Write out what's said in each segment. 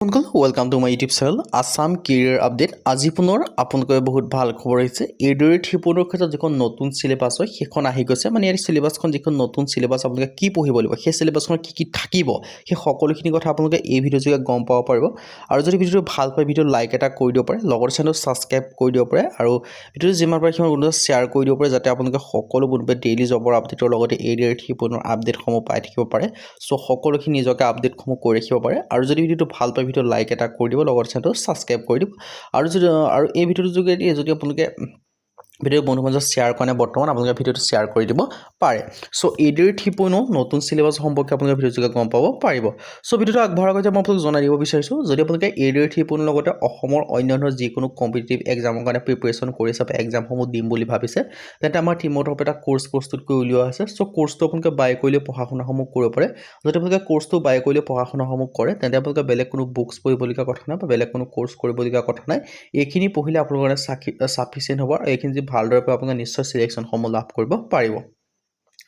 Welcome to my YouTube channel Assam career update. আজি পুনৰ আপোনালোকে বহুত ভাল খবৰ আহিছে। এইদৰে ঠিপনৰ ক্ষেত্ৰত যিখন নতুন চিলেবাছ হয় সেইখন আহি গৈছে। মানে ইয়াৰ চিলেবাছখন যিখন নতুন চিলেবাছ আপোনালোকে কি পঢ়িব লাগিব, সেই চিলেবাছখনত কি থাকিব, সেই সকলোখিনি কথা আপোনালোকে এই ভিডিঅ' যোগে গম পাব পাৰিব। আৰু যদি ভিডিঅ'টো ভাল পায় ভিডিঅ'টো লাইক এটা কৰি দিব পাৰে, লগৰ চেনেলটো ছাবস্ক্ৰাইব কৰি দিব পাৰে, আৰু ভিডিঅ'টো যিমান পাৰে সিমান বন্ধুক শ্বেয়াৰ কৰি দিব পাৰে, যাতে আপোনালোকে সকলো বন্ধুৱে ডেইলি জবৰ আপডেটৰ লগতে এইদৰে ঠিপনৰ আপডেটসমূহ পাই থাকিব পাৰে। চ' সকলোখিনি নিজকে আপডেটসমূহ কৰি ৰাখিব পাৰে। আৰু যদি ভিডিঅ'টো ভাল পায় ভিডিঅ' লাইক এটা কৰি দিব, লগৰ চেনেলটো ছাবস্ক্ৰাইব কৰি দিব। আৰু এই ভিডিঅ'টোৰ যোগেদি যদি আপোনালোকে ভিডিঅ' বন্ধু বান্ধৱক শ্বেয়াৰ কাৰণে বৰ্তমান আপোনালোকে ভিডিঅ'টো শ্বেয়াৰ কৰি দিব পাৰে। চ' এইদৰে ঠিপনো নতুন চিলেবাছ সম্পৰ্কে আপোনালোকে ভিডিঅ' যোগে গম পাব পাৰিব। চ' ভিডিঅ'টো আগবঢ়াৰ আগতে মই আপোনালোক জনাই দিব বিচাৰিছোঁ, যদি আপোনালোকে এইদৰে ঠিপনৰ লগতে অসমৰ অন্যান্য যিকোনো কম্পিটিটিভ এক্সামৰ কাৰণে প্ৰিপেৰেশ্যন কৰি আছে বা এক্সামসমূহ দিম বুলি ভাবিছে, তেন্তে আমাৰ টিমৰ তৰফৰ এটা কোৰ্চ প্ৰস্তুত কৰি উলিওৱা আছে। চ' কোৰ্চটো আপোনালোকে বাই কৰিলে পঢ়া শুনাসমূহ কৰিব পাৰে। যদি আপোনালোকে কোৰ্চটো বাই কৰিলে পঢ়া শুনাসমূহ কৰে, তেন্তে আপোনালোকে বেলেগ কোনো বুকছ পঢ়িবলগীয়া কথা নাই বা বেলেগ কোনো কোৰ্চ কৰিবলগীয়া কথা নাই। এইখিনি পঢ়িলে আপোনালোকৰ কাৰণে ছাফিচিয়েণ্ট হ'ব। আৰু এইখিনি যদি ভালদৰে পঢ়ে আপোনালোকে নিশ্চয় চিলেকশ্যনসমূহ লাভ কৰিব পাৰিব।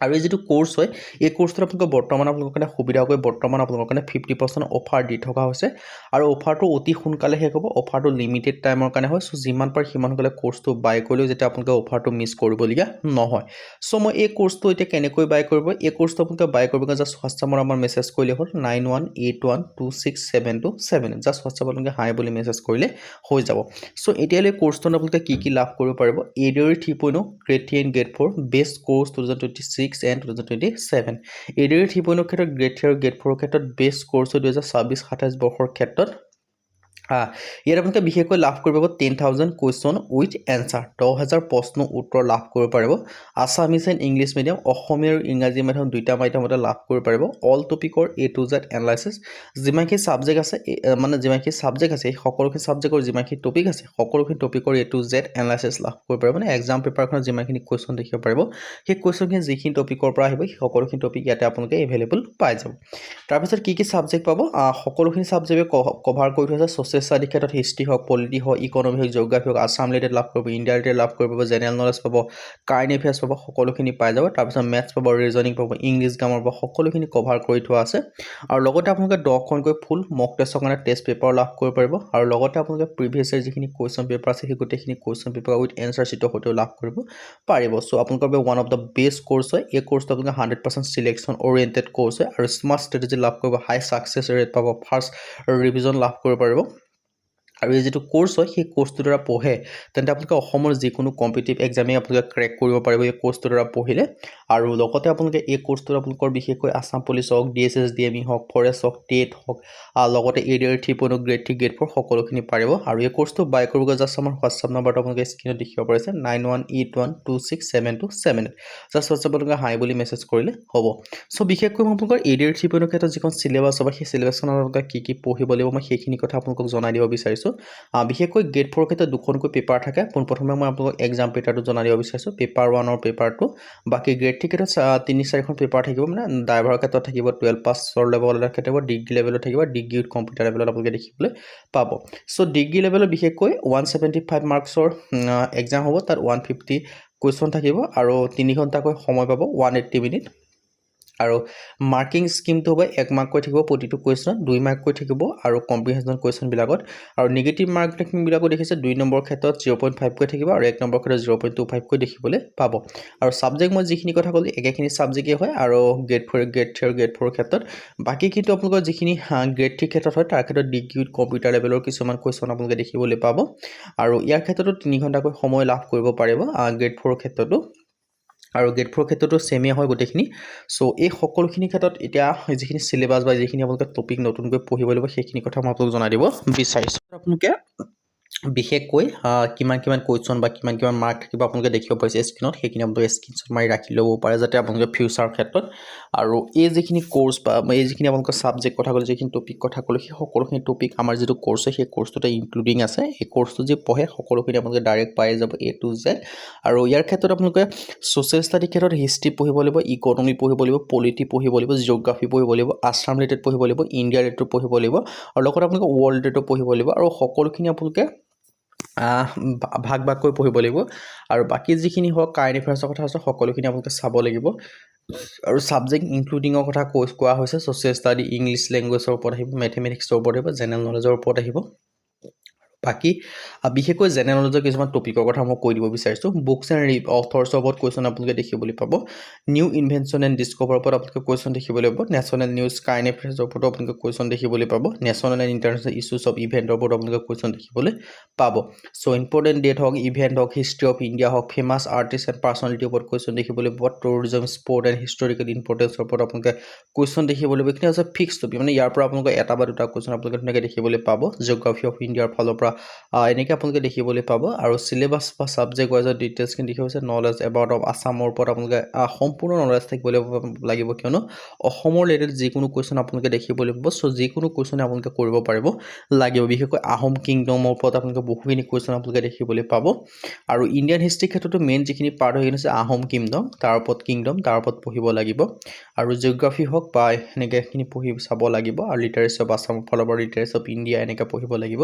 আৰু এই যিটো কোৰ্চ হয়, এই কোৰ্চটোত আপোনালোকৰ বৰ্তমান আপোনালোকৰ কাৰণে সুবিধা হৈ বৰ্তমান আপোনালোকৰ কাৰণে 50% অফাৰ দি থকা হৈছে। আৰু অফাৰটো অতি সোনকালে শেষ হ'ব। অফাৰটো লিমিটেড টাইমৰ কাৰণে হয়। চ' যিমান পাৰে সিমান সোনকালে কোৰ্চটো বাই কৰিলেও যেতিয়া আপোনালোকে অফাৰটো মিছ কৰিবলগীয়া নহয়। চ' মই এই কোৰ্চটো এতিয়া কেনেকৈ বাই কৰিব, এই কোৰ্চটো আপোনালোকে বাই কৰিব কাৰণে জাষ্ট হোৱাটছআপত আমাৰ মেছেজ কৰিলে হ'ল 9181267278। জাষ্ট হোৱাটছআপত আপোনালোকে হাই বুলি মেছেজ কৰিলে হৈ যাব। চ' এতিয়ালৈ কোৰ্চটোত আপোনালোকে কি লাভ কৰিব পাৰিব, এইদৰে 3.0 grade 3 and grade 4 best course 2026 and 2027। এইদৰে 3.0 ক্ষেত্ৰত গ্ৰেড 3 আৰু গ্ৰেড 4 ক্ষেত্ৰত বেষ্ট কোৰ্চ 2026-27 বৰ্ষৰ ক্ষেত্ৰত ইয়াত আপোনালোকে বিশেষকৈ লাভ কৰিব 10,000 কুৱেশ্যন উইথ এনচাৰ, 10,000 প্ৰশ্ন উত্তৰ লাভ কৰিব পাৰিব। আছামিজ এণ্ড ইংলিছ মিডিয়াম, অসমীয়া আৰু ইংৰাজী মাধ্যম দুইটা মাধ্যমতে লাভ কৰিব পাৰিব। অল টপিকৰ A to Z এনালাইচিছ, যিমানখিনি ছাবজেক্ট আছে যিমানখিনি ছাবজেক্ট আছে, এই সকলোখিনি ছাবজেক্টৰ যিমানখিনি টপিক আছে সকলোখিনি টপিকৰ A to Z এনালাইচিছ লাভ কৰিব পাৰিব। মানে এক্সাম পেপাৰখনত যিমানখিনি কুৱেশ্যন দেখিব পাৰিব, সেই কুৱেশ্যনখিনি যিখিনি টপিকৰ পৰা আহিব সেই সকলোখিনি টপিক ইয়াতে আপোনালোকে এভেইলেবল পাই যাব। তাৰপিছত কি ছাবজেক্ট পাব, সকলোখিনি ছাবজেক্টে কভাৰ কৰি থোৱা আছে। ছ'চিয়েল ষ্টাডি ক্ষেত্ৰত হিষ্ট্ৰী হওক, পলিটি হওক, ইকনমি হওক, জিঅ'গ্ৰাফী হওক, আছাম ৰিলেটেড লাভ কৰিব, ইণ্ডিয়া ৰিলেটেড লাভ কৰিব, জেনেৰেল নলেজ পাব, কাৰেণ্ট এফেয়াৰ্ছ পাব, সকলোখিনি পাই যাব। তাৰপিছত মেথছ পাব, ৰিজনিং পাব, ইংলিছ গ্ৰামাৰ পাব, সকলোখিনি কভাৰ কৰি থোৱা আছে। আৰু লগতে আপোনালোকে 10খনকৈ ফুল মক টেষ্টৰ কাৰণে টেষ্ট পেপাৰ লাভ কৰিব পাৰিব। আৰু লগতে আপোনালোকে প্ৰিভিয়াছ ইয়াৰ যিখিনি কুৱেশ্যন পেপাৰ আছে সেই গোটেইখিনি কুৱেশ্যন পেপাৰ উইথ এনচাৰ শ্বীটৰ সৈতেও লাভ কৰিব পাৰিব। চ' আপোনালোকৰ বাবে one of the best course হয়। এই কোৰ্চটো আপোনালোকে 100% চিলেকশ্যন অৰিয়েণ্টেড কোৰ্চ হয়। আৰু স্মাৰ্ট ষ্ট্ৰেটেজি লাভ কৰিব, হাই ছাকচেছ ৰেট পাব, ফাৰ্ষ্ট ৰিভিজন লাভ কৰিব পাৰিব। আৰু এই যিটো কোৰ্চ হয় সেই কোৰ্চটোৰ দ্বাৰা পঢ়ে তেন্তে আপোনালোকে অসমৰ যিকোনো কম্পিটিটিভ এক্সামেই আপোনালোকে ক্ৰেক কৰিব পাৰিব এই কোৰ্চটোৰ দ্বাৰা পঢ়িলে। আৰু লগতে আপোনালোকে এই কোৰ্চটোত আপোনালোকৰ বিশেষকৈ আছাম পুলিচ হওক, DSS DME হওক, ফৰেষ্ট হওক, টেট হওক, লগতে এইদৰে 3.0 গ্ৰেড 3 গ্ৰেড 4 সকলোখিনি পাৰিব। আৰু এই কোৰ্চটো বাই কৰিব জাষ্ট আমাৰ হোৱাটছআপ নাম্বাৰটো আপোনালোকে স্ক্ৰীণত দেখিব পাৰিছে 9181267278। জাষ্ট হোৱাটছআপত আপোনালোকে হাই বুলি মেছেজ কৰিলে হ'ব। চ' বিশেষকৈ মই আপোনালোকৰ এইদৰে 3.0 ক্ষেত্ৰত যিখন চিলেবাছ হ'ব সেই চিলেবাছখনত আপোনালোকে কি পঢ়িব লাগিব মই সেইখিনি কথা আপোনালোকক জনাই দিব বিচাৰিছোঁ। বিশেষকৈ গ্ৰেড 4 ক্ষেত্ৰত দুখনকৈ পেপাৰ থাকে। পোনপ্ৰথমে মই আপোনালোকক এক্সাম পেপাৰটো জনাই দিব বিচাৰিছোঁ, পেপাৰ 1 আৰু পেপাৰ 2। বাকী গ্ৰেড 3 ক্ষেত্ৰত 3-4খন পেপাৰ থাকিব। মানে ড্ৰাইভাৰৰ ক্ষেত্ৰত থাকিব, 12 পাছৰ লেভেলৰ থাকিব, ডিগ্ৰী লেভেলত থাকিব, ডিগ্ৰী উইথ কম্পিউটাৰ লেভেলত আপোনালোকে দেখিবলৈ পাব। চ' ডিগ্ৰী লেভেলত বিশেষকৈ 175 মাৰ্কছৰ এক্সাম হ'ব। তাত 150 কুৱেশ্যন থাকিব আৰু 3 ঘণ্টাকৈ সময় পাব, 180 মিনিট। আৰু মাৰ্কিং স্কিমটো হ'ব 1 মাৰ্ককৈ থাকিব প্ৰতিটো কুৱেশ্যনত, 2 মাৰ্ককৈ থাকিব আৰু কম্প্ৰিহেনশ্যন কুৱেশ্যনবিলাকত। আৰু নিগেটিভ মাৰ্কিংবিলাকো দেখিছে 2 নম্বৰৰ ক্ষেত্ৰত 0.5কৈ থাকিব আৰু 1 নম্বৰৰ ক্ষেত্ৰত 0.25কৈ দেখিবলৈ পাব। আৰু ছাবজেক্ট মই যিখিনি কথা ক'লোঁ একেখিনি ছাবজেক্টেই হয় আৰু গ্ৰেড 3 আৰু গ্ৰেড 4ৰ ক্ষেত্ৰত। বাকী কিন্তু আপোনালোকৰ যিখিনি গ্ৰেড 3 ক্ষেত্ৰত হয় তাৰ ক্ষেত্ৰত ডিগ্ৰী উইথ কম্পিউটাৰ লেভেলৰ কিছুমান কুৱেশ্যন আপোনালোকে দেখিবলৈ পাব। আৰু ইয়াৰ ক্ষেত্ৰতো 3 ঘণ্টাকৈ সময় লাভ কৰিব পাৰিব গ্ৰেড 4ৰ ক্ষেত্ৰতো। আৰু গ্ৰেড 4ৰ ক্ষেত্ৰতো ছেমেই হয় গোটেইখিনি। চ' এই সকলোখিনি ক্ষেত্ৰত এতিয়া যিখিনি চিলেবাছ বা যিখিনি আপোনালোকে টপিক নতুনকৈ পঢ়িব লাগিব সেইখিনি কথা মই আপোনালোক জনাই দিব বিচাৰিছোঁ। আপোনালোকে বিশেষকৈ কিমান কুৱেশ্যন বা কিমান মাৰ্ক থাকিব আপোনালোকে দেখিব পাৰিছে স্ক্ৰীণত, সেইখিনি আপোনালোকে স্ক্ৰীনশ্বট মাৰি ৰাখি ল'ব পাৰে যাতে আপোনালোকে ফিউচাৰৰ ক্ষেত্ৰত। আৰু এই যিখিনি কোৰ্চ বা এই যিখিনি আপোনালোকৰ ছাবজেক্ট কথা ক'লোঁ, যিখিনি টপিক কথা ক'লোঁ, সেই সকলোখিনি টপিক আমাৰ যিটো কোৰ্চ হয় সেই কোৰ্চটোতে ইনক্লুডিং আছে। এই কোৰ্চটো যি পঢ়ে সকলোখিনি আপোনালোকে ডাইৰেক্ট পাই যাব A to Z। আৰু ইয়াৰ ক্ষেত্ৰত আপোনালোকে ছ'চিয়েল ষ্টাডি ক্ষেত্ৰত হিষ্ট্ৰী পঢ়িব লাগিব, ইকনমি পঢ়িব লাগিব, পলিটি পঢ়িব লাগিব, জিঅ'গ্ৰাফী পঢ়িব লাগিব, আছাম ৰিলেটেড পঢ়িব লাগিব, ইণ্ডিয়া ৰিলেটেড পঢ়িব লাগিব, আৰু লগতে আপোনালোকে ৱৰ্ল্ড ৰিলেটেড পঢ়িব লাগিব। আৰু সকলোখিনি আপোনালোকে ভাগকৈ পঢ়িব লাগিব। আৰু বাকী যিখিনি হওক কাৰেণ্ট এফেয়াৰ্ছৰ কথা আছে সকলোখিনি আপোনালোকে চাব লাগিব। আৰু ছাবজেক্ট ইনক্লুডিঙৰ কথা কোৱা হৈছে ছ'চিয়েল ষ্টাডি ইংলিছ লেংগুৱেজৰ ওপৰত আহিব মেথমেটিক্সৰ ওপৰত আহিব জেনেৰেল নলেজৰ ওপৰত আহিব বাকী বিশেষকৈ জেনেৰেল নলেজৰ কিছুমান টপিকৰ কথা মই কৈ দিব বিচাৰিছোঁ বুকছ এণ্ড অথৰ্ছৰ ওপৰত কুৱেশ্যন আপোনালোকে দেখিবলৈ পাব নিউ ইনভেনশ্যন এণ্ড ডিছকভাৰৰ ওপৰত আপোনালোকে কুৱেশ্যন দেখিবলৈ পাব নেশ্যনেল নিউজ কাৰেণ্ট এফেয়াৰ্ছৰ ওপৰত আপোনালোকে কুৱেশ্যন দেখিবলৈ পাব national and international issues of ইভেণ্টৰ ওপৰত আপোনালোকে কুৱেশ্যন দেখিবলৈ পাব চ' ইম্পৰ্টেণ্ট ডেট হওক ইভেণ্ট হওক হিষ্ট্ৰী অফ ইণ্ডিয়া হওক ফেমাছ আৰ্টিষ্ট এণ্ড পাৰ্চনেলিটিৰ ওপৰত কুৱেশ্যন দেখিবলৈ পাব টুৰিজম স্পৰ্ট এণ্ড হিষ্টৰিকেল ইম্পৰ্টেঞ্চৰ ওপৰত আপোনালোকে কুৱেশ্যন দেখিবলৈ পাব এইখিনি হৈছে ফিক্স টপিক মানে ইয়াৰ পৰা আপোনালোকে এটা বা দুটা কুৱেশ্যন আপোনালোকে ধুনীয়াকৈ দেখিবলৈ পাব জিঅ'গ্ৰাফি অফ ইণ্ডিয়াৰ ফালৰ পৰা এনেকৈ আপোনালোকে দেখিবলৈ পাব আৰু চিলেবাছ বা ছাবজেক্ট ৱাইজৰ ডিটেইলছখিনি দেখি হৈছে নলেজ এবাউট অফ আছামৰ ওপৰত আপোনালোকে সম্পূৰ্ণ নলেজ থাকিবলৈ লাগিব কিয়নো অসমৰ ৰিলেটেড যিকোনো কুৱেশ্যন আপোনালোকে দেখিবলৈ পাব চ' যিকোনো কুৱেশ্যনে আপোনালোকে কৰিব পাৰিব লাগিব বিশেষকৈ আহোম কিংডমৰ ওপৰত আপোনালোকে বহুখিনি কুৱেশ্যন আপোনালোকে দেখিবলৈ পাব আৰু ইণ্ডিয়ান হিষ্ট্ৰীৰ ক্ষেত্ৰতো মেইন যিখিনি পাৰ্ট হৈ আছে আহোম কিংডম তাৰ ওপৰত পঢ়িব লাগিব আৰু জিঅ'গ্ৰাফি হওক বা এনেকৈখিনি পঢ়ি চাব লাগিব আৰু লিটাৰেচাৰ অফ আছামৰ ফালৰ পৰা লিটাৰেচাৰ অফ ইণ্ডিয়া এনেকৈ পঢ়িব লাগিব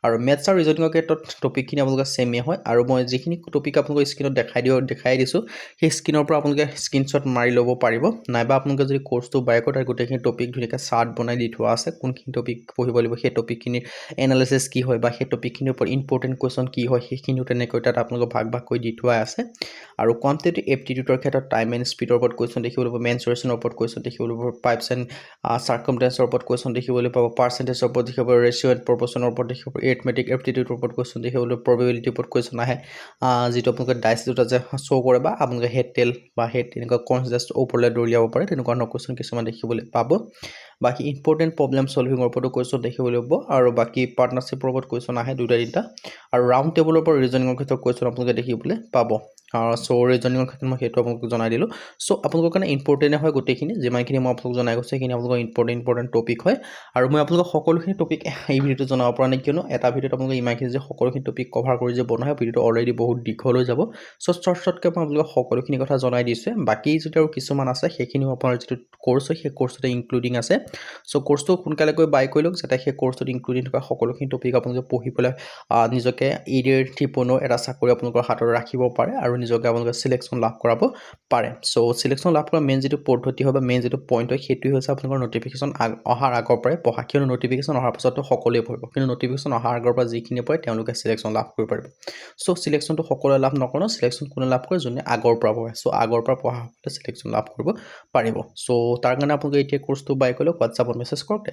আৰু মেথছ আৰু ৰিজনিঙৰ ক্ষেত্ৰত টপিকখিনি আপোনালোকে ছেমে হয় আৰু মই যিখিনি টপিক আপোনালোকৰ স্ক্ৰীণত দেখাই দিছোঁ সেই স্ক্ৰীণৰ পৰা আপোনালোকে স্ক্ৰীণশ্বট মাৰি ল'ব পাৰিব নাইবা আপোনালোকে যদি কোৰ্চটো বাই কৰে তাৰ গোটেইখিনি টপিক ধুনীয়াকৈ চাৰ্ট বনাই দি থোৱা আছে কোনখিনি টপিক পঢ়িব লাগিব সেই টপিকখিনিৰ এনালাইচিছ কি হয় বা সেই টপিকখিনিৰ ওপৰত ইম্পৰ্টেণ্ট কুৱেশ্যন কি হয় সেইখিনিও তেনেকৈ তাত আপোনালোকক ভাগ কৰি দি থোৱা আছে আৰু কোৱান্টিটেটিভ এপ্টিটিউডৰ ক্ষেত্ৰত টাইম এণ্ড স্পীডৰ ওপৰত কুৱেশ্যন দেখিবলৈ পাব মেনচুৰেশ্যনৰ ওপৰত কুৱেশ্যন দেখিবলৈ পাব পাইপছ এণ্ড চাৰ্কামটেঞ্চৰ ওপৰত কুৱেশ্যন দেখিবলৈ পাব পাৰ্চেণ্টেজৰ ওপৰত দেখিব পাব ৰেচিঅ' এণ্ড প্ৰপৰ্চনৰ ওপৰত দেখিব পাব এৰিথমেটিক এপ্টিটিউডৰ ওপৰত কুৱেশ্যন দেখিবলৈ প্ৰবেবিলিটিৰ ওপৰত কুৱেশ্যন আহে যিটো আপোনালোকে ডাইচ দুটা যে শ্ব' কৰে বা আপোনালোকে হেড টেল বা হেড তেনেকুৱা কনচ জাষ্ট ওপৰলৈ দৌৰিয়াব পাৰে তেনেকুৱা ধৰণৰ কুৱেশ্যন কিছুমান দেখিবলৈ পাব বাকী ইম্পৰ্টেণ্ট প্ৰব্লেম ছলভিঙৰ ওপৰতো কুৱেশ্যন দেখিবলৈ পাব আৰু বাকী পাৰ্টনাৰশ্বিপৰ ওপৰত কুৱেশ্যন আহে দুটা তিনিটা আৰু ৰাউণ্ড টেবুলৰ ওপৰত ৰিজনিঙৰ ক্ষেত্ৰত কুৱেশ্যন আপোনালোকে দেখিবলৈ পাব চ' ৰিজনিঙৰ ক্ষেত্ৰত মই সেইটো আপোনালোকক জনাই দিলোঁ চ' আপোনালোকৰ কাৰণে ইম্পৰ্টেণ্টে হয় গোটেইখিনি যিমানখিনি মই আপোনালোকক জনাই গৈছোঁ সেইখিনি আপোনালোকৰ ইম্পৰ্টেণ্ট টপিক হয় আৰু মই আপোনালোকক সকলোখিনি টপিক এই ভিডিঅ'টো জনাব পৰা নাই কিয়নো এটা ভিডিঅ'ত আপোনালোকে ইমানখিনি যে সকলোখিনি টপিক কভাৰ কৰি যে বনোৱা হয় ভিডিঅ'টো অলৰেডি বহুত দীঘল হৈ যাব চ' শ্বৰ্টকৈ মই আপোনালোকক সকলোখিনি কথা জনাই দিছোঁ বাকী যদি আৰু কিছুমান আছে সেইখিনিও আপোনাৰ যিটো কোৰ্চ হয় সেই কোৰ্চটোতে ইনক্লুডিং আছে চ' কোৰ্চটো সোনকালেকৈ বাই কৰি লওক যাতে সেই কোৰ্চটোত ইনক্লুডিং থকা সকলোখিনি টপিক আপোনালোকে পঢ়ি পেলাই নিজকে AD-AR এটা চাকৰি আপোনালোকৰ হাতত ৰাখিব পাৰে আৰু নিজকে আপোনালোকে চিলেকশ্যন লাভ কৰাব পাৰে চ' চিলেকশ্যন লাভ কৰা মেইন যিটো পদ্ধতি হয় বা মেইন যিটো পইণ্ট হয় সেইটোৱে হৈছে আপোনালোকৰ নটিফিকেশ্যন অহাৰ আগৰ পৰাই পঢ়া কিয়নো নটিফিকেশ্যন অহাৰ পাছতো সকলোৱে পঢ়িব কিন্তু নটিফিকেশ্যন অহাৰ আগৰ পৰা যিখিনি পঢ়ে তেওঁলোকে চিলেকশ্যন লাভ কৰিব পাৰিব চ' চিলেকশ্যনটো সকলোৱে লাভ নকৰে চিলেকশ্যন কোনে লাভ কৰে যোনে আগৰ পৰা পঢ়ে চ' আগৰ পৰা পঢ়া সকলে চিলেকশ্যন লাভ কৰিব পাৰিব চ' তাৰ কাৰণে আপোনালোকে এতিয়া কোৰ্চটো বাই কৰি লওক হোৱাটছআপত মেছেজ কৰক